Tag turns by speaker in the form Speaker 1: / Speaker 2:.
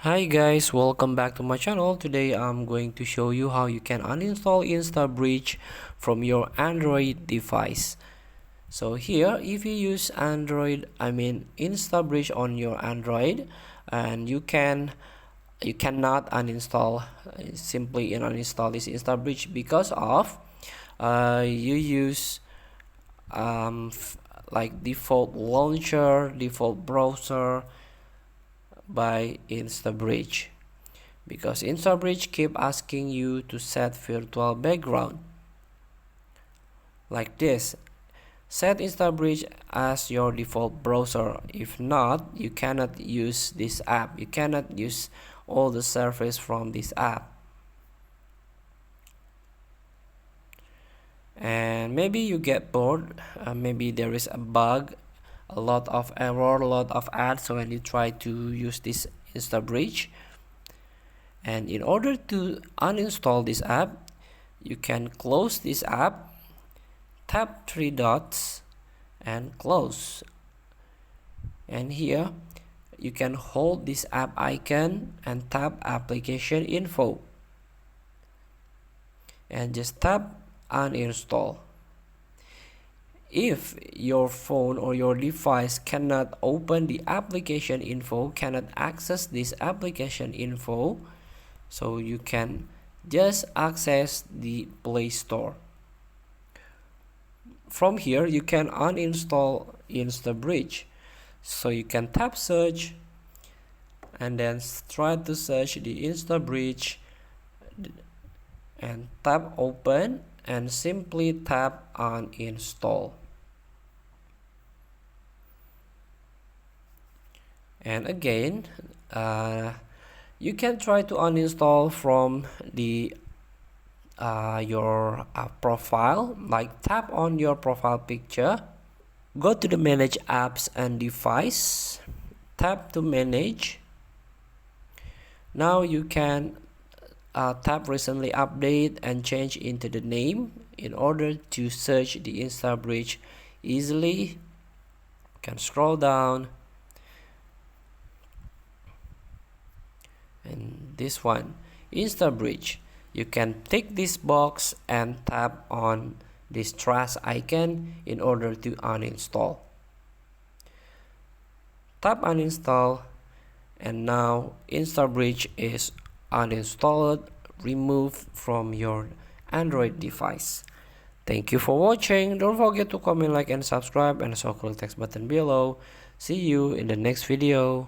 Speaker 1: Hi guys, welcome back to my channel. Today I'm going to show you how you can uninstall InstaBridge from your Android device. So here, if you use InstaBridge on your Android, and you cannot uninstall simply uninstall this InstaBridge because of you use like default launcher, default browser by InstaBridge, because InstaBridge keep asking you to set virtual background like this. Set InstaBridge as your default browser. If not, you cannot use this app. You cannot use all the service from this app. And maybe you get bored. Maybe there is a bug, a lot of error, a lot of ads when you try to use this InstaBridge. And in order to uninstall this app, you can close this app, tap three dots and close. And here you can hold this app icon and tap application info and just tap uninstall. If your phone or your device cannot open the application info, cannot access this application info, so you can just access the Play Store. From here you can uninstall InstaBridge. So you can tap search and then try to search the InstaBridge and tap open and simply tap uninstall. And again, you can try to uninstall from the your profile, like tap on your profile picture, go to the manage apps and device, tap to manage. Now you can tap recently update and change into the name in order to search the InstaBridge easily. You can scroll down and this one, InstaBridge. You can tick this box and tap on this trash icon in order to uninstall. Tap uninstall and now InstaBridge is uninstalled, removed from your Android device. Thank you for watching. Don't forget to comment, like and subscribe, and also click the text button below. See you in the next video.